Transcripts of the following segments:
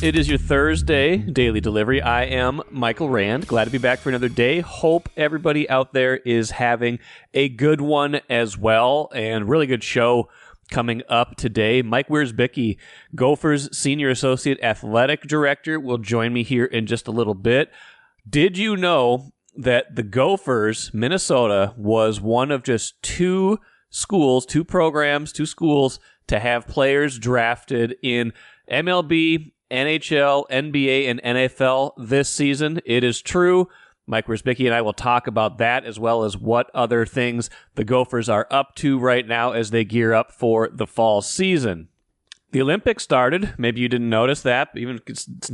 It is your Thursday daily delivery. I am Michael Rand. Glad to be back for another day. Hope everybody out there is having a good one as well, and really good show coming up today. Mike Wiersbicki, Gophers Senior Associate Athletic Director, will join me here in just a little bit. Did you know that the Gophers, Minnesota, was one of just two schools to have players drafted in MLB, NHL, NBA, and NFL this season? It is true. Mike Wiersbicki and I will talk about that, as well as what other things the Gophers are up to right now as they gear up for the fall season. The Olympics started. Maybe you didn't notice that, but even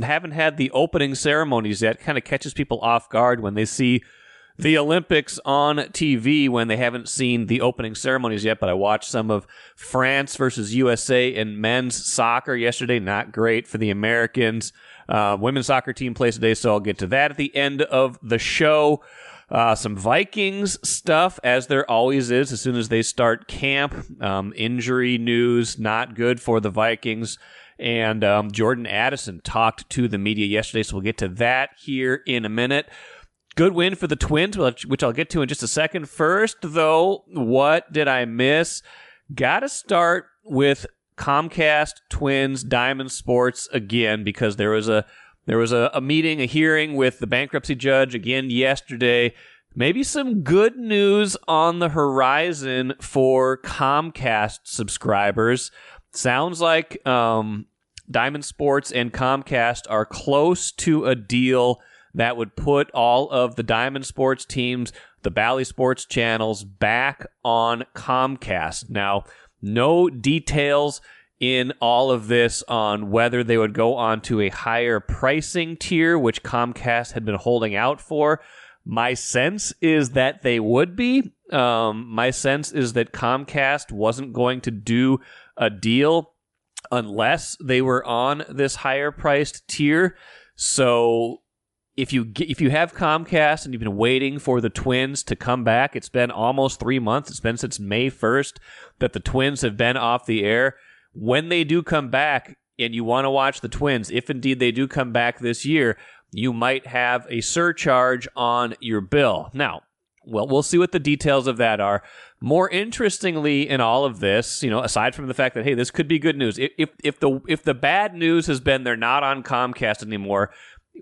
haven't had the opening ceremonies yet. Kind of catches people off guard when they see the Olympics on TV when they haven't seen the opening ceremonies yet. But I watched some of France versus USA in men's soccer yesterday. Not great for the Americans. Women's soccer team plays today, so I'll get to that at the end of the show. Some Vikings stuff, as there always is as soon as they start camp. Injury news, not good for the Vikings. And Jordan Addison talked to the media yesterday, so we'll get to that here in a minute. Good win for the Twins, which I'll get to in just a second. First, though, what did I miss? Got to start with Comcast, Twins, Diamond Sports again, because there was a meeting, a hearing with the bankruptcy judge again yesterday. Maybe some good news on the horizon for Comcast subscribers. Sounds like Diamond Sports and Comcast are close to a deal that would put all of the Diamond Sports teams, the Bally Sports channels, back on Comcast. Now, no details in all of this on whether they would go on to a higher pricing tier, which Comcast had been holding out for. My sense is that they would be. My sense is that Comcast wasn't going to do a deal unless they were on this higher priced tier. So if you have Comcast and you've been waiting for the Twins to come back, it's been almost 3 months. It's been since May 1st that the Twins have been off the air. When they do come back and you want to watch the Twins, if indeed they do come back this year, you might have a surcharge on your bill. Now, well, we'll see what the details of that are. More interestingly in all of this, aside from the fact that, hey, this could be good news, if the bad news has been they're not on Comcast anymore,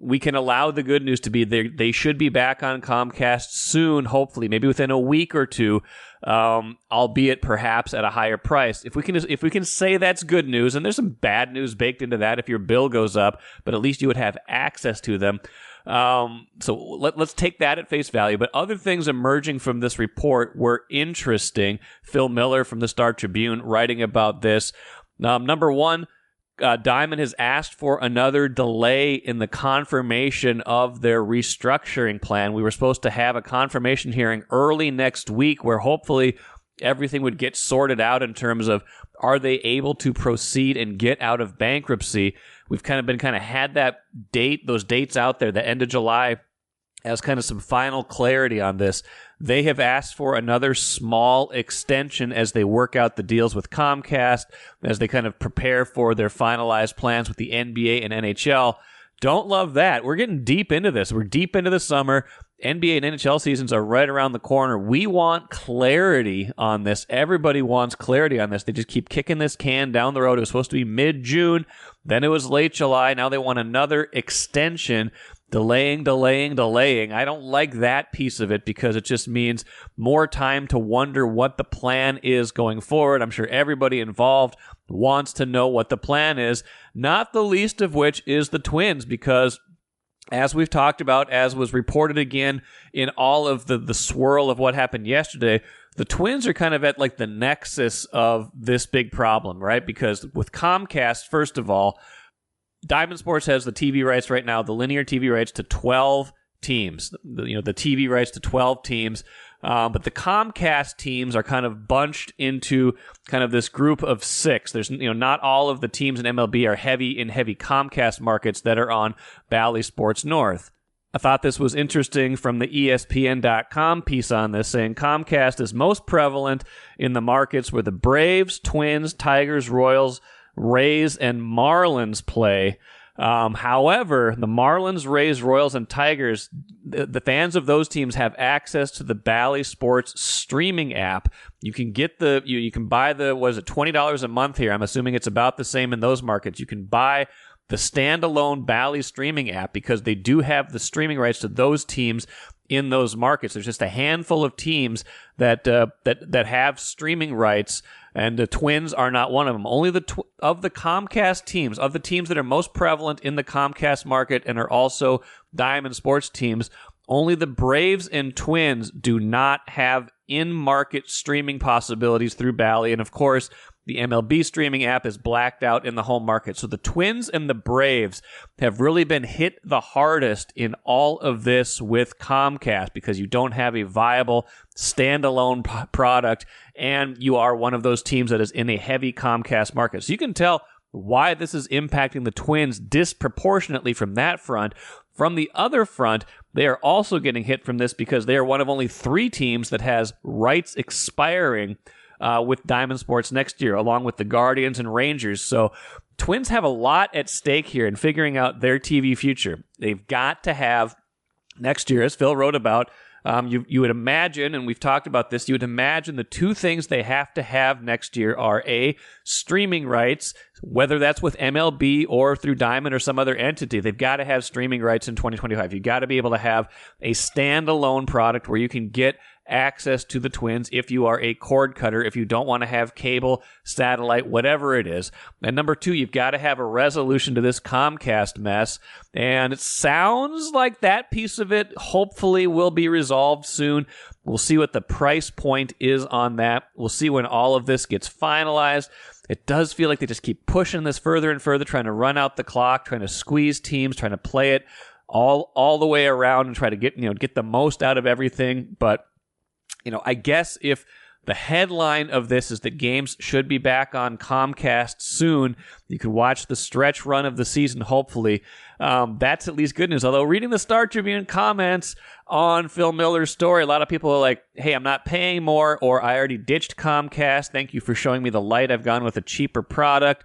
we can allow the good news to be they should be back on Comcast soon, hopefully, maybe within a week or two, albeit perhaps at a higher price. If we can say that's good news, and there's some bad news baked into that if your bill goes up, but at least you would have access to them. So let's take that at face value. But other things emerging from this report were interesting. Phil Miller from the Star Tribune writing about this. Number one, Diamond has asked for another delay in the confirmation of their restructuring plan. We were supposed to have a confirmation hearing early next week where hopefully everything would get sorted out in terms of, are they able to proceed and get out of bankruptcy? We've kind of had that date, those dates out there, the end of July, as kind of some final clarity on this. They have asked for another small extension as they work out the deals with Comcast, as they kind of prepare for their finalized plans with the NBA and NHL. Don't love that. We're getting deep into this. We're deep into the summer. NBA and NHL seasons are right around the corner. We want clarity on this. Everybody wants clarity on this. They just keep kicking this can down the road. It was supposed to be mid-June. Then it was late July. Now they want another extension. Delaying. I don't like that piece of it because it just means more time to wonder what the plan is going forward. I'm sure everybody involved wants to know what the plan is, not the least of which is the Twins, because as we've talked about, as was reported again in all of the swirl of what happened yesterday, the Twins are kind of at like the nexus of this big problem, right? Because with Comcast, first of all, Diamond Sports has the TV rights right now, the linear TV rights to 12 teams, the TV rights to 12 teams. But the Comcast teams are kind of bunched into kind of this group of 6. There's, not all of the teams in MLB are heavy Comcast markets that are on Bally Sports North. I thought this was interesting from the ESPN.com piece on this, saying Comcast is most prevalent in the markets where the Braves, Twins, Tigers, Royals, Rays, and Marlins play. However, the Marlins, Rays, Royals, and Tigers, the fans of those teams have access to the Bally Sports streaming app. You can get you can buy $20 a month here. I'm assuming it's about the same in those markets. You can buy the standalone Bally streaming app because they do have the streaming rights to those teams in those markets. There's just a handful of teams that have streaming rights, and the Twins are not one of them. Only of the Comcast teams, of the teams that are most prevalent in the Comcast market and are also Diamond Sports teams, only the Braves and Twins do not have in-market streaming possibilities through Bally, and of course, the MLB streaming app is blacked out in the home market. So the Twins and the Braves have really been hit the hardest in all of this with Comcast because you don't have a viable standalone product, and you are one of those teams that is in a heavy Comcast market. So you can tell why this is impacting the Twins disproportionately from that front. From the other front, they are also getting hit from this because they are one of only 3 teams that has rights expiring with Diamond Sports next year, along with the Guardians and Rangers. So Twins have a lot at stake here in figuring out their TV future. They've got to have next year, as Phil wrote about, you would imagine, and we've talked about this, you would imagine the 2 things they have to have next year are A, streaming rights, whether that's with MLB or through Diamond or some other entity. They've got to have streaming rights in 2025. You've got to be able to have a standalone product where you can get access to the Twins if you are a cord cutter, if you don't want to have cable, satellite, whatever it is. And number 2, you've got to have a resolution to this Comcast mess. And it sounds like that piece of it hopefully will be resolved soon. We'll see what the price point is on that. We'll see when all of this gets finalized. It does feel like they just keep pushing this further and further, trying to run out the clock, trying to squeeze teams, trying to play it all the way around and try to get the most out of everything. But I guess if the headline of this is that games should be back on Comcast soon, you can watch the stretch run of the season, hopefully. That's at least good news. Although reading the Star Tribune comments on Phil Miller's story, a lot of people are like, hey, I'm not paying more, or I already ditched Comcast. Thank you for showing me the light. I've gone with a cheaper product.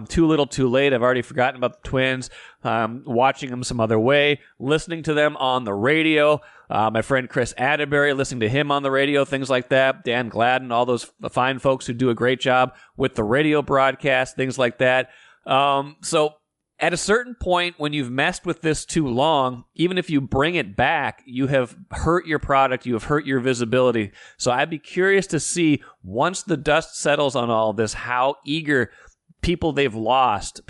Too little, too late. I've already forgotten about the Twins. Watching them some other way, listening to them on the radio. My friend Chris Atterbury, listening to him on the radio, things like that. Dan Gladden, all those fine folks who do a great job with the radio broadcast, things like that. So at a certain point, when you've messed with this too long, even if you bring it back, you have hurt your product, you have hurt your visibility. So I'd be curious to see, once the dust settles on all of this, how eager people they've lost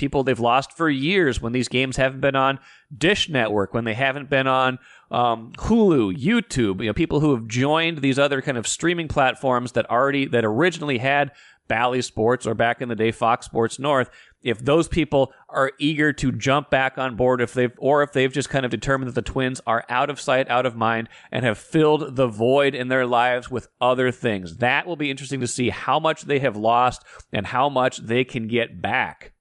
for years when these games haven't been on Dish Network, when they haven't been on Hulu, YouTube, people who have joined these other kind of streaming platforms that originally had Bally Sports, or back in the day Fox Sports North. If those people are eager to jump back on board, if they've just kind of determined that the Twins are out of sight, out of mind, and have filled the void in their lives with other things. That will be interesting to see how much they have lost and how much they can get back.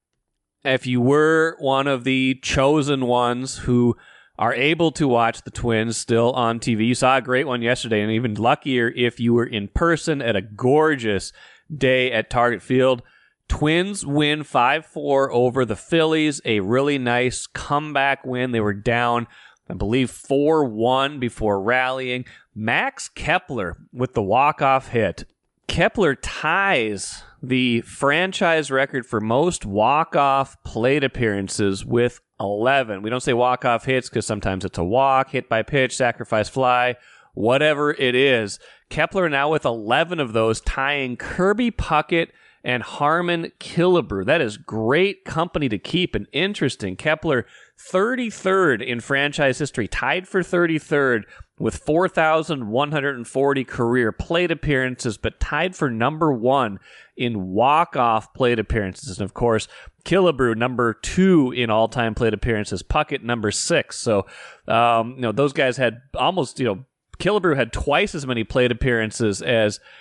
If you were one of the chosen ones who are able to watch the Twins still on TV, you saw a great one yesterday, and even luckier if you were in person at a gorgeous day at Target Field. Twins win 5-4 over the Phillies, a really nice comeback win. They were down, I believe, 4-1 before rallying. Max Kepler with the walk-off hit. Kepler ties the franchise record for most walk-off plate appearances with 11. We don't say walk-off hits because sometimes it's a walk, hit by pitch, sacrifice fly, whatever it is. Kepler now with 11 of those, tying Kirby Puckett and Harmon Killebrew. That is great company to keep, and interesting. Kepler, 33rd in franchise history, tied for 33rd with 4,140 career plate appearances, but tied for number 1 in walk-off plate appearances. And of course, Killebrew, number 2 in all-time plate appearances. Puckett, number 6. So, those guys had almost, Killebrew had twice as many plate appearances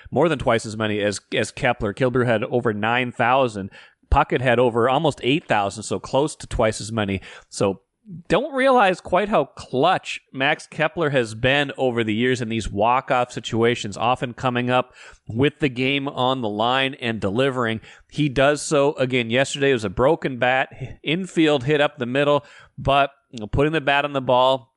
more than twice as many as Kepler. Killebrew had over 9,000. Puckett had over almost 8,000, so close to twice as many. So don't realize quite how clutch Max Kepler has been over the years in these walk-off situations, often coming up with the game on the line and delivering. He does so again yesterday. It was a broken bat, infield hit up the middle, but putting the bat on the ball,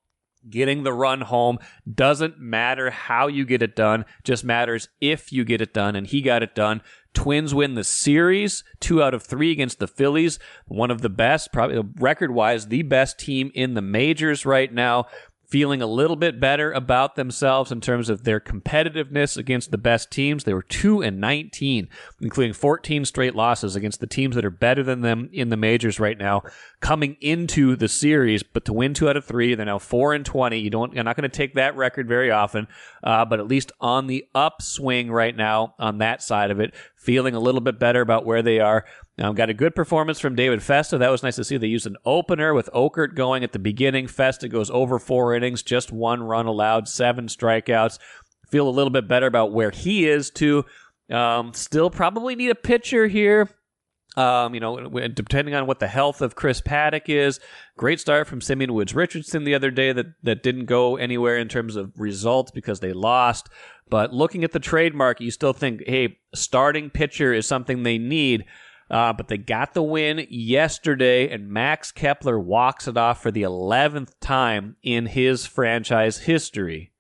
getting the run home, doesn't matter how you get it done, just matters if you get it done, and he got it done. Twins win the series, 2 out of 3 against the Phillies, one of the best, probably record-wise, the best team in the majors right now, feeling a little bit better about themselves in terms of their competitiveness against the best teams. They were 2-19, including 14 straight losses against the teams that are better than them in the majors right now, coming into the series. But to win 2 out of 3, they're now 4-20. You're not going to take that record very often, but at least on the upswing right now on that side of it, feeling a little bit better about where they are. Got a good performance from David Festa. That was nice to see. They used an opener with Okert going at the beginning. Festa goes over 4 innings, just 1 run allowed, 7 strikeouts. Feel a little bit better about where he is, too. Still probably need a pitcher here. Depending on what the health of Chris Paddock is. Great start from Simeon Woods-Richardson the other day that didn't go anywhere in terms of results because they lost. But looking at the trade market, you still think, hey, starting pitcher is something they need. But they got the win yesterday, and Max Kepler walks it off for the 11th time in his franchise history.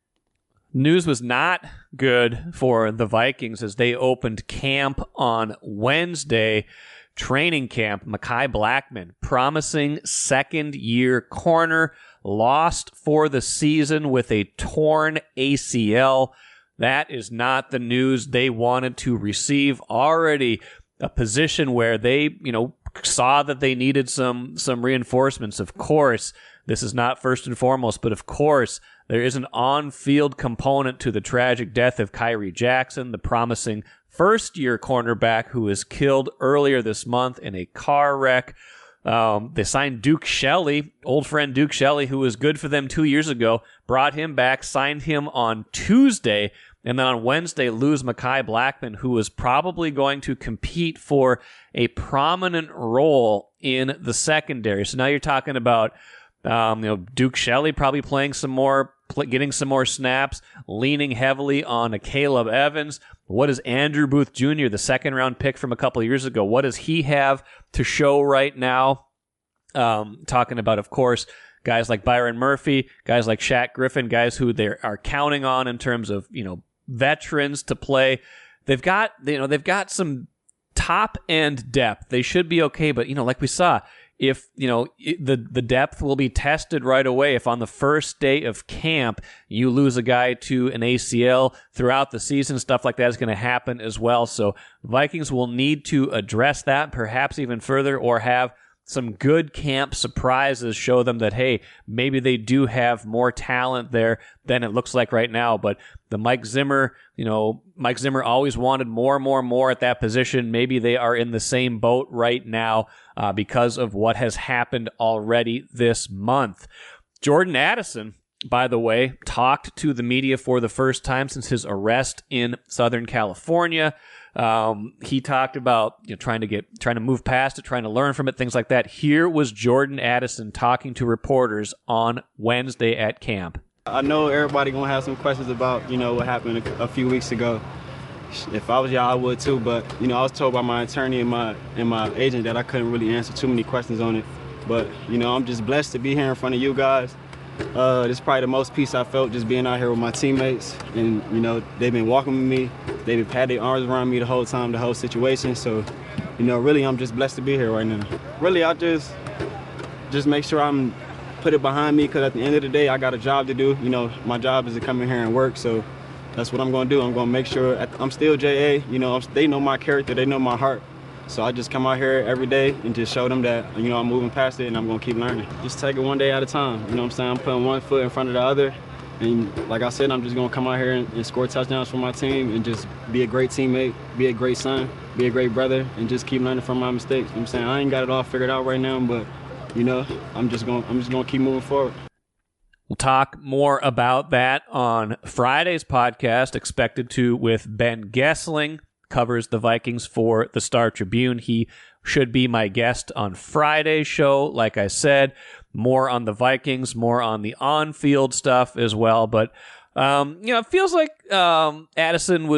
News was not good for the Vikings as they opened camp on Wednesday. Training camp, Mekhi Blackmon, promising second-year corner, lost for the season with a torn ACL. That is not the news they wanted to receive. Already a position where they, saw that they needed some reinforcements. Of course, this is not first and foremost, but of course, there is an on-field component to the tragic death of Kyrie Jackson, the promising first-year cornerback who was killed earlier this month in a car wreck. They signed Duke Shelley, old friend Duke Shelley, who was good for them 2 years ago, brought him back, signed him on Tuesday, and then on Wednesday lose Mekhi Blackmon, who was probably going to compete for a prominent role in the secondary. So now you're talking about Duke Shelley probably playing some more, getting some more snaps, leaning heavily on a Caleb Evans. What is Andrew Booth Jr., the second-round pick from a couple of years ago? What does he have to show right now? Talking about, of course, guys like Byron Murphy, guys like Shaq Griffin, guys who they are counting on in terms of, veterans to play. They've got some top-end depth. They should be okay, but, like we saw, if, the depth will be tested right away. If on the first day of camp you lose a guy to an ACL throughout the season, stuff like that is going to happen as well. So Vikings will need to address that, perhaps even further, or have some good camp surprises show them that, hey, maybe they do have more talent there than it looks like right now. But the Mike Zimmer always wanted more at that position. Maybe they are in the same boat right now because of what has happened already this month. Jordan Addison, by the way, talked to the media for the first time since his arrest in Southern California. He talked about trying to move past it, trying to learn from it, things like that. Here was Jordan Addison talking to reporters on Wednesday at camp. I know everybody gonna have some questions about what happened a few weeks ago. If I was y'all, I would too. But I was told by my attorney and my agent that I couldn't really answer too many questions on it. But I'm just blessed to be here in front of you guys. This is probably the most peace I felt just being out here with my teammates, and they've been walking with me, they've been patting their arms around me the whole time, the whole situation. So really I'm just blessed to be here right now. Really I just make sure I'm put it behind me, because at the end of the day I got a job to do. My job is to come in here and work, so that's what I'm going to do. I'm going to make sure I'm still JA. They know my character, they know my heart. So I just come out here every day and just show them that, I'm moving past it and I'm going to keep learning. Just take it one day at a time. You know what I'm saying? I'm putting one foot in front of the other. And like I said, I'm just going to come out here and score touchdowns for my team and just be a great teammate, be a great son, be a great brother, and just keep learning from my mistakes. You know what I'm saying? I ain't got it all figured out right now, but, I'm just going to keep moving forward. We'll talk more about that on Friday's podcast, expected to with Ben Gessling. Covers the Vikings for the Star Tribune. He should be my guest on Friday's show. Like I said, more on the Vikings, more on the on-field stuff as well. But it feels like Addison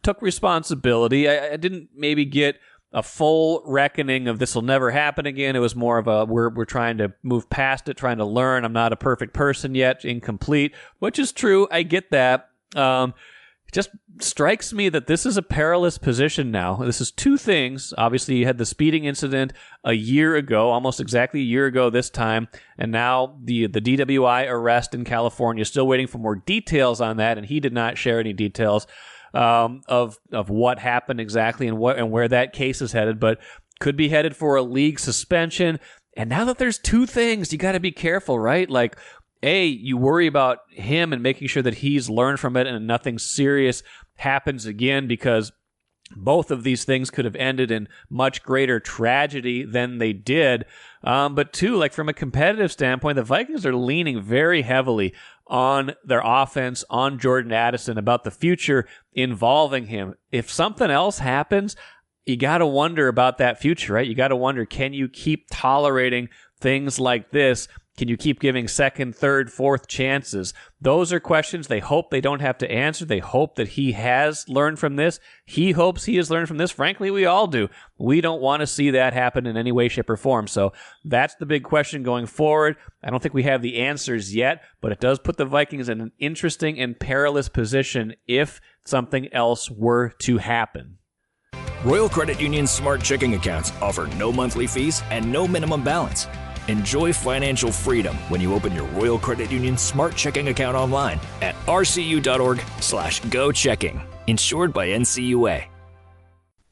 took responsibility. I didn't maybe get a full reckoning of this will never happen again. It was more of a we're trying to move past it, trying to learn. I'm not a perfect person yet, incomplete, which is true. I get that. It just strikes me that this is a perilous position now. This is two things. Obviously, you had the speeding incident a year ago, almost exactly a year ago this time, and now the DWI arrest in California. Still waiting for more details on that, and he did not share any details of what happened exactly and where that case is headed, but could be headed for a league suspension. And now that there's two things, you got to be careful, right? Like, you worry about him and making sure that he's learned from it and nothing serious happens again, because both of these things could have ended in much greater tragedy than they did. But two, like from a competitive standpoint, the Vikings are leaning very heavily on their offense, on Jordan Addison, about the future involving him. If something else happens, you got to wonder about that future, right? You got to wonder, can you keep tolerating things like this? Can you keep giving second, third, fourth chances? Those are questions they hope they don't have to answer. They hope that he has learned from this. He hopes he has learned from this. Frankly, we all do. We don't want to see that happen in any way, shape, or form. So that's the big question going forward. I don't think we have the answers yet, but it does put the Vikings in an interesting and perilous position if something else were to happen. Royal Credit Union's smart checking accounts offer no monthly fees and no minimum balance. Enjoy financial freedom when you open your Royal Credit Union smart checking account online at rcu.org/go-checking. Insured by NCUA.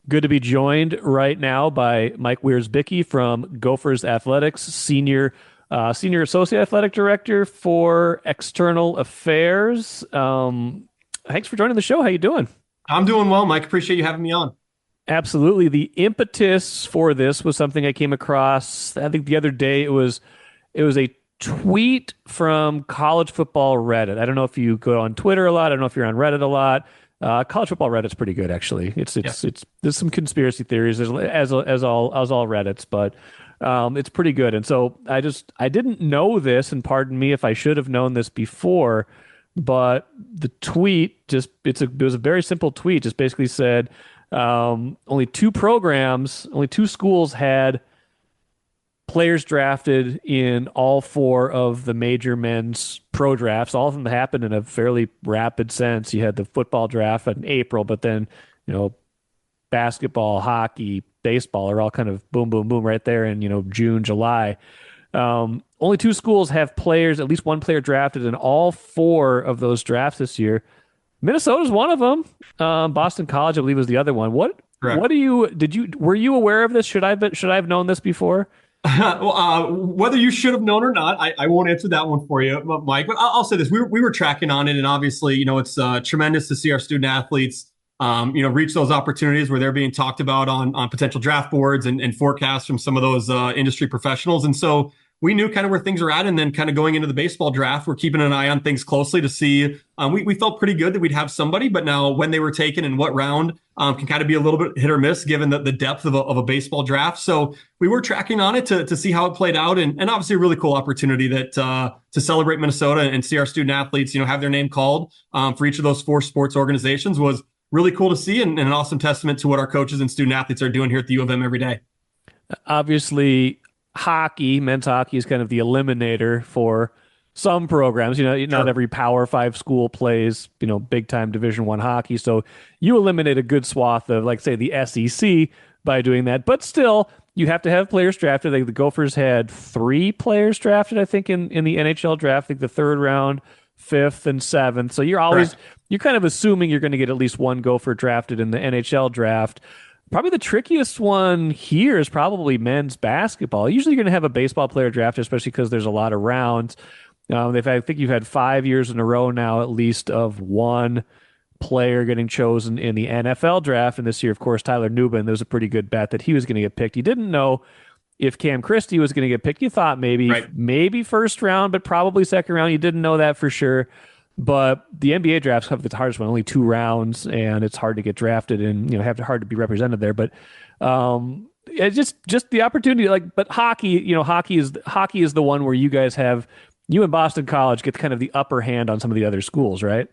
Good to be joined right now by Mike Wiersbicki from Gophers Athletics, Senior Associate Athletic Director for External Affairs. Thanks for joining the show. How you doing? I'm doing well, Mike. Appreciate you having me on. Absolutely. The impetus for this was something I came across, I think the other day. It was a tweet from College Football Reddit. I don't know if you go on Twitter a lot. I don't know if you're on Reddit a lot. College Football Reddit's pretty good, actually. It's there's some conspiracy theories as all Reddits, but it's pretty good. And so I didn't know this, and pardon me if I should have known this before, but the tweet it was a very simple tweet. Just basically said, only two schools had players drafted in all four of the major men's pro drafts. All of them happened in a fairly rapid sense. You had the football draft in April, but then, basketball, hockey, baseball are all kind of boom, boom, boom right there in, June, July. Only two schools have players, at least one player drafted in all four of those drafts this year. Minnesota's one of them. Boston College, I believe, was the other one. Correct. Were you aware of this? Should I have known this before? Whether you should have known or not, I won't answer that one for you, Mike. But I'll say this: we were tracking on it, and obviously, it's tremendous to see our student athletes, reach those opportunities where they're being talked about on potential draft boards and forecasts from some of those industry professionals. And so we knew kind of where things are at, and then kind of going into the baseball draft, we're keeping an eye on things closely to see. We felt pretty good that we'd have somebody, but now when they were taken and what round can kind of be a little bit hit or miss given the depth of a baseball draft. So we were tracking on it to see how it played out, and obviously a really cool opportunity that to celebrate Minnesota and see our student athletes, have their name called for each of those four sports organizations was really cool to see, and an awesome testament to what our coaches and student athletes are doing here at the U of M every day. Obviously, men's hockey is kind of the eliminator for some programs. Not every Power 5 school plays, big time Division I hockey. So you eliminate a good swath of, like, say, the SEC by doing that. But still, you have to have players drafted. Like the Gophers had 3 players drafted, I think, in the NHL draft, like the third round, 5th, and 7th. So you're kind of assuming you're going to get at least one Gopher drafted in the NHL draft. Probably the trickiest one here is probably men's basketball. Usually you're going to have a baseball player drafted, especially because there's a lot of rounds. I think you've had 5 years in a row now, at least, of one player getting chosen in the NFL draft. And this year, of course, Tyler Nubin, there was a pretty good bet that he was going to get picked. You didn't know if Cam Christie was going to get picked. You thought maybe first round, but probably second round. You didn't know that for sure. But the NBA draft's the hardest one, only 2 rounds, and it's hard to get drafted and hard to be represented there. But Yeah, just the opportunity, like, but hockey, hockey is the one where you and Boston College get kind of the upper hand on some of the other schools, right?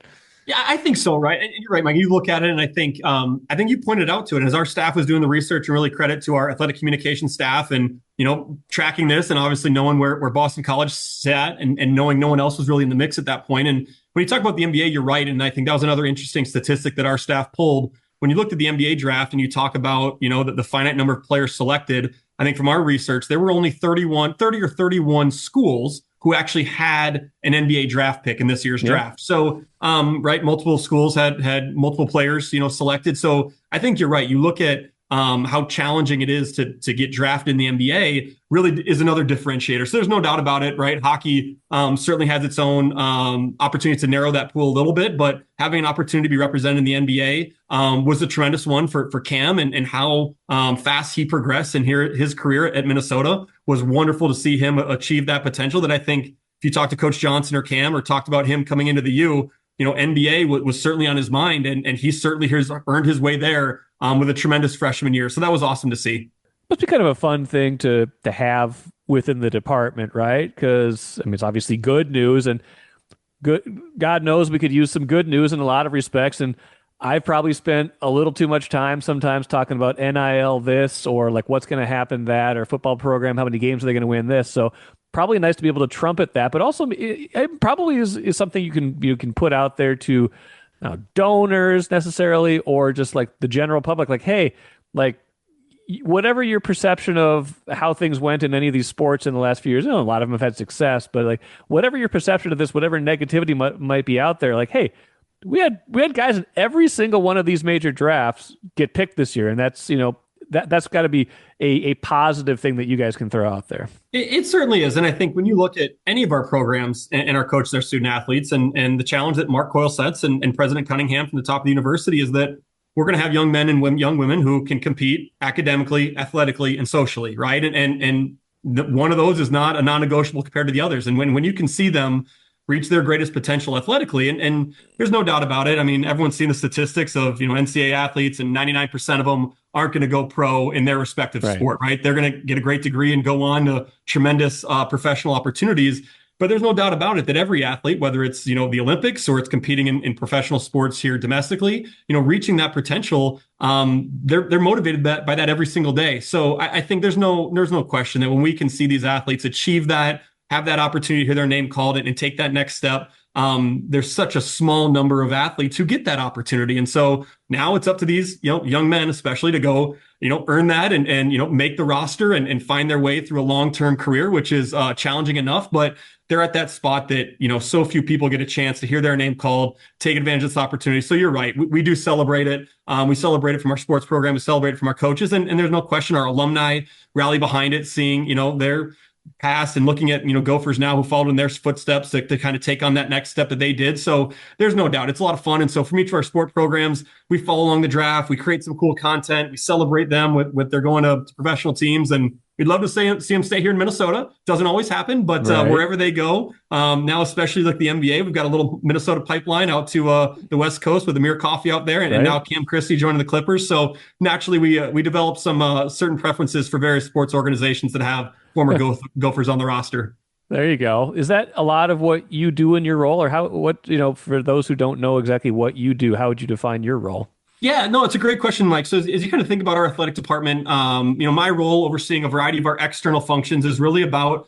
Yeah, I think so, right? And you're right, Mike. You look at it, and I think you pointed out to it as our staff was doing the research, and really credit to our athletic communication staff, and tracking this, and obviously knowing where Boston College sat, and knowing no one else was really in the mix at that point. And when you talk about the NBA, you're right, and I think that was another interesting statistic that our staff pulled when you looked at the NBA draft, and you talk about the finite number of players selected. I think from our research, there were only 30 or 31 schools who actually had an NBA draft pick in this year's draft. So, right, multiple schools had multiple players, selected. So I think you're right. You look at how challenging it is to get drafted in the NBA really is another differentiator. So there's no doubt about it, right? Hockey certainly has its own opportunity to narrow that pool a little bit, but having an opportunity to be represented in the NBA was a tremendous one for Cam, and how fast he progressed and his career at Minnesota was wonderful to see him achieve that potential. That I think if you talk to Coach Johnson or Cam, or talked about him coming into the U, NBA was certainly on his mind, and he certainly has earned his way there with a tremendous freshman year. So that was awesome to see. Must be kind of a fun thing to have within the department, right? Because it's obviously good news, and God knows we could use some good news in a lot of respects. And I've probably spent a little too much time sometimes talking about NIL this, or like what's going to happen that, or football program, how many games are they going to win this. So probably nice to be able to trumpet that, but also it probably is something you can put out there to donors necessarily, or just like the general public, like, hey, like, whatever your perception of how things went in any of these sports in the last few years, a lot of them have had success, but like whatever your perception of this, whatever negativity might be out there, like, hey, we had guys in every single one of these major drafts get picked this year, and that's that's got to be a positive thing that you guys can throw out there. It certainly is. And I think when you look at any of our programs and our coaches, our student athletes, and the challenge that Mark Coyle sets and President Cunningham from the top of the university is that we're going to have young men and young women who can compete academically, athletically, and socially, right? And one of those is not a non-negotiable compared to the others. And when you can see them reach their greatest potential athletically, and there's no doubt about it. I mean, everyone's seen the statistics of NCAA athletes, and 99% of them aren't going to go pro in their respective sport, right? They're going to get a great degree and go on to tremendous professional opportunities. But there's no doubt about it that every athlete, whether it's the Olympics or it's competing in professional sports here domestically, reaching that potential, they're motivated by that every single day. So I think there's no question that when we can see these athletes achieve that, have that opportunity to hear their name called and take that next step, there's such a small number of athletes who get that opportunity. And so now it's up to these young men especially to go earn that and make the roster and find their way through a long-term career, which is challenging enough. But they're at that spot that so few people get a chance to hear their name called, take advantage of this opportunity. So you're right, we do celebrate it. We celebrate it from our sports program, we celebrate it from our coaches, and there's no question our alumni rally behind it, seeing their past and looking at Gophers now who followed in their footsteps to kind of take on that next step that they did. So there's no doubt it's a lot of fun. And so from each of our sport programs, we follow along the draft, we create some cool content, we celebrate them with their going to professional teams, and we'd love to see them stay here in Minnesota. Doesn't always happen, but wherever they go, now especially like the NBA, we've got a little Minnesota pipeline out to the West Coast with Amir Coffey out there, and now Cam Christie joining the Clippers. So naturally, we develop some certain preferences for various sports organizations that have former Gophers on the roster. There you go. Is that a lot of what you do in your role, or for those who don't know exactly what you do, how would you define your role? Yeah, no, it's a great question, Mike. So as you kind of think about our athletic department, my role overseeing a variety of our external functions is really about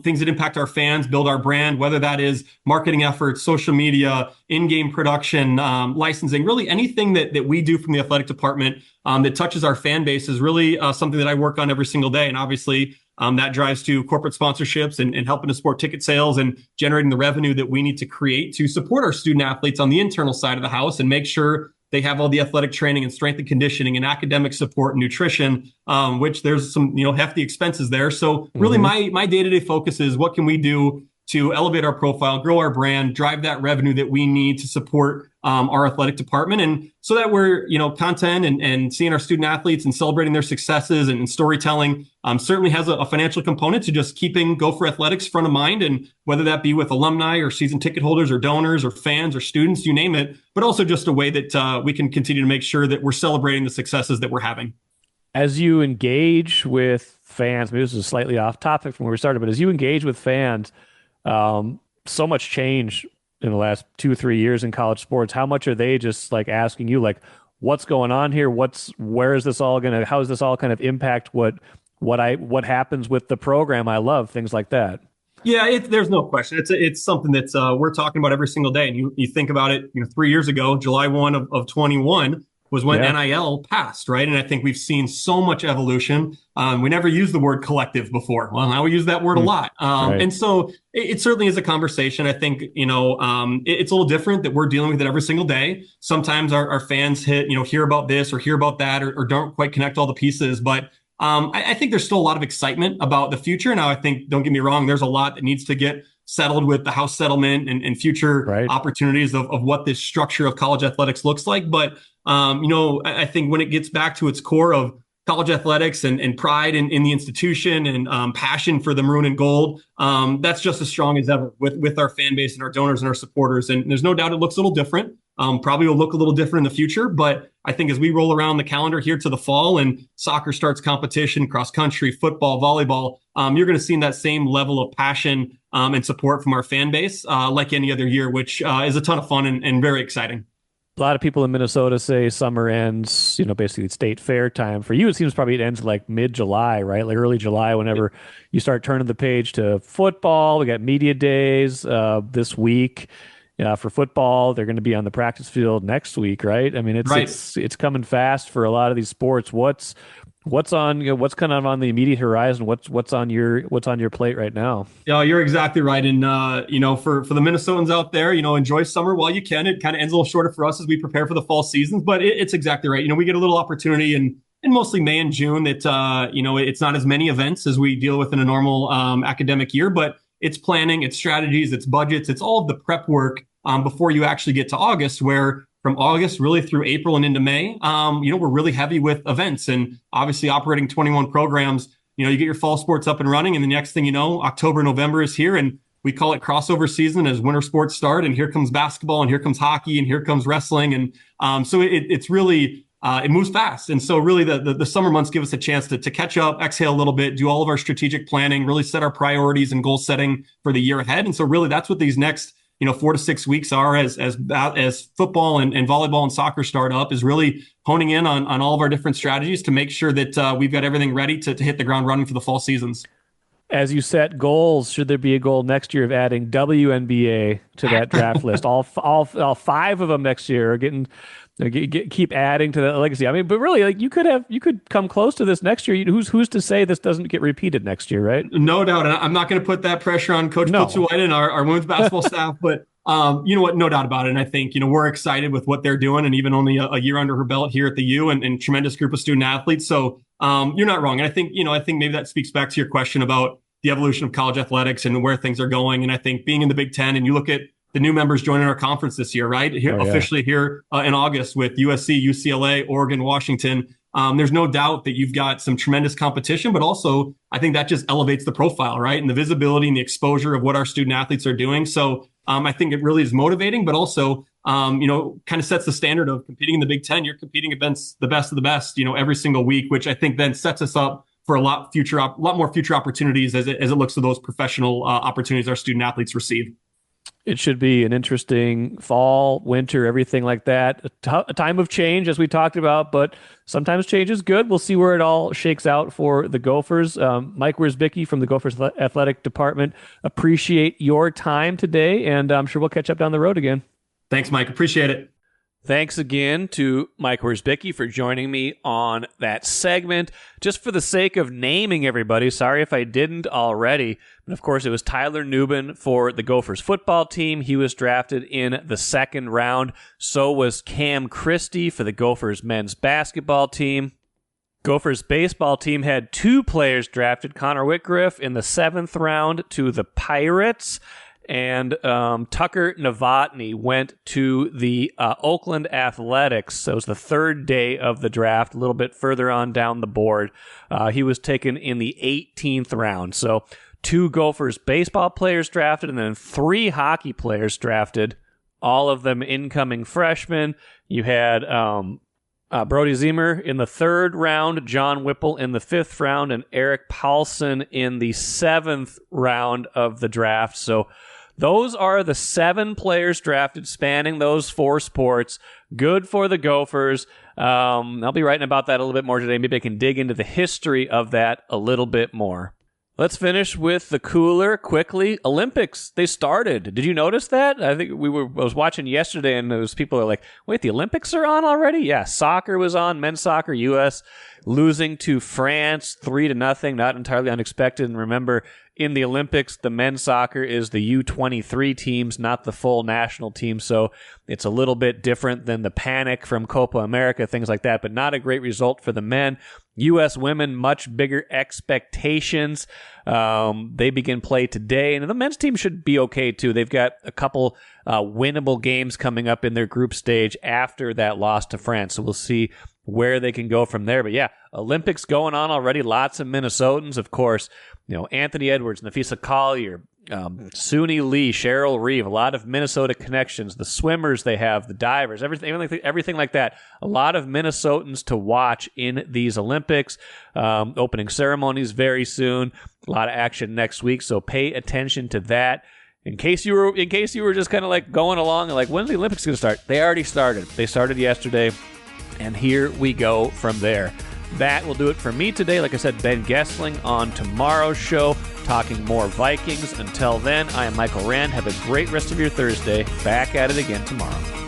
things that impact our fans, build our brand, whether that is marketing efforts, social media, in-game production, licensing, really anything that we do from the athletic department that touches our fan base is really something that I work on every single day. And obviously, that drives to corporate sponsorships and helping to support ticket sales and generating the revenue that we need to create to support our student athletes on the internal side of the house and make sure they have all the athletic training and strength and conditioning and academic support and nutrition, which there's some hefty expenses there. So really my day-to-day focus is what can we do to elevate our profile, grow our brand, drive that revenue that we need to support our athletic department. And so that we're, content and seeing our student athletes and celebrating their successes and storytelling certainly has a financial component to just keeping Gopher athletics front of mind. And whether that be with alumni or season ticket holders or donors or fans or students, you name it, but also just a way that we can continue to make sure that we're celebrating the successes that we're having. As you engage with fans, maybe this is slightly off topic from where we started, but as you engage with fans, so much change in the last 2 or 3 years in college sports. How much are they just like asking you, like, what's going on here? Where is this all gonna? How is this all kind of impact what happens with the program? I love things like that. Yeah, there's no question. It's something that we're talking about every single day. And you think about it, 3 years ago, July 1 of 21 was when NIL passed, right? And I think we've seen so much evolution. We never used the word collective before. Well, now we use that word a lot. Right. And so it certainly is a conversation. I think, it's a little different that we're dealing with it every single day. Sometimes our fans hear about this or hear about that or don't quite connect all the pieces. But I think there's still a lot of excitement about the future. Now, I think, don't get me wrong, there's a lot that needs to get settled with the House settlement and future opportunities of what this structure of college athletics looks like. But, I think when it gets back to its core of college athletics and pride in the institution and passion for the maroon and gold, that's just as strong as ever with our fan base and our donors and our supporters. And there's no doubt it looks a little different. Probably will look a little different in the future, but I think as we roll around the calendar here to the fall and soccer starts competition, cross country, football, volleyball, you're going to see that same level of passion and support from our fan base like any other year, which is a ton of fun and very exciting. A lot of people in Minnesota say summer ends, basically state fair time. For you, it seems probably it ends like mid-July, right? Like early July, whenever you start turning the page to football. We got media days this week. For football, they're going to be on the practice field next week, right? I mean, it's coming fast for a lot of these sports. What's what's kind of on the immediate horizon? What's on your plate right now? Yeah, you're exactly right. And for the Minnesotans out there, enjoy summer while you can. It kind of ends a little shorter for us as we prepare for the fall seasons, but it's exactly right. We get a little opportunity in mostly May and June that it's not as many events as we deal with in a normal academic year, but it's planning, it's strategies, it's budgets, it's all of the prep work before you actually get to August, where from August really through April and into May, we're really heavy with events and obviously operating 21 programs. You get your fall sports up and running, and the next thing you know, October, November is here, and we call it crossover season as winter sports start. And here comes basketball, and here comes hockey, and here comes wrestling, and so it's really it moves fast. And so really the summer months give us a chance to catch up, exhale a little bit, do all of our strategic planning, really set our priorities and goal setting for the year ahead. And so really that's what these next 4 to 6 weeks are as football and volleyball and soccer start up, is really honing in on all of our different strategies to make sure that we've got everything ready to hit the ground running for the fall seasons. As you set goals, should there be a goal next year of adding WNBA to that draft list? All 5 of them next year are getting keep adding to that legacy. I mean, but really, like you could come close to this next year. Who's to say this doesn't get repeated next year, right? No doubt. And I'm not going to put that pressure on Coach Piltz-White and our women's basketball staff, but you know what? No doubt about it. And I think, we're excited with what they're doing, and even only a year under her belt here at the U and tremendous group of student athletes. So you're not wrong. And I think maybe that speaks back to your question about the evolution of college athletics and where things are going. And I think being in the Big Ten, and you look at the new members joining our conference this year, right? Officially here in August with USC, UCLA, Oregon, Washington. There's no doubt that you've got some tremendous competition, but also I think that just elevates the profile, right? And the visibility and the exposure of what our student athletes are doing. So I think it really is motivating, but also, kind of sets the standard of competing in the Big Ten. You're competing against the best of the best, every single week, which I think then sets us up for a lot more future opportunities as it looks to those professional opportunities our student athletes receive. It should be an interesting fall, winter, everything like that. A time of change, as we talked about, but sometimes change is good. We'll see where it all shakes out for the Gophers. Mike Wierzbicki from the Gophers Athletic Department, appreciate your time today, and I'm sure we'll catch up down the road again. Thanks, Mike. Appreciate it. Thanks again to Mike Wierzbicki for joining me on that segment. Just for the sake of naming everybody, sorry if I didn't already, but of course it was Tyler Nubin for the Gophers football team. He was drafted in the second round. So was Cam Christie for the Gophers men's basketball team. Gophers baseball team had 2 players drafted. Connor Whitgriff in the 7th round to the Pirates. And Tucker Novotny went to the Oakland Athletics. So it was the 3rd day of the draft, a little bit further on down the board. He was taken in the 18th round. So 2 Gophers baseball players drafted, and then 3 hockey players drafted, all of them incoming freshmen. You had Brody Ziemer in the 3rd round, John Whipple in the 5th round, and Eric Paulson in the 7th round of the draft. So those are the 7 players drafted spanning those 4 sports. Good for the Gophers. I'll be writing about that a little bit more today. Maybe I can dig into the history of that a little bit more. Let's finish with the cooler quickly. Olympics, they started. Did you notice that? I think I was watching yesterday, and there was people are like, wait, the Olympics are on already? Yeah, soccer was on, men's soccer, U.S. losing to France 3-0, not entirely unexpected. And remember, in the Olympics, the men's soccer is the U23 teams, not the full national team. So it's a little bit different than the panic from Copa America, things like that, but not a great result for the men. U.S. women, much bigger expectations. They begin play today, and the men's team should be okay too. They've got a couple winnable games coming up in their group stage after that loss to France. So we'll see where they can go from there. But yeah, Olympics going on already. Lots of Minnesotans, of course. Anthony Edwards, Nafisa Collier, Suni Lee, Cheryl Reeve, a lot of Minnesota connections. The swimmers they have, the divers, everything like that. A lot of Minnesotans to watch in these Olympics. Opening ceremonies very soon. A lot of action next week, so pay attention to that. In case you were just kind of like going along and like, when's the Olympics going to start? They already started. They started yesterday, and here we go from there. That will do it for me today. Like I said, Ben Gessling on tomorrow's show, talking more Vikings. Until then, I am Michael Rand. Have a great rest of your Thursday. Back at it again tomorrow.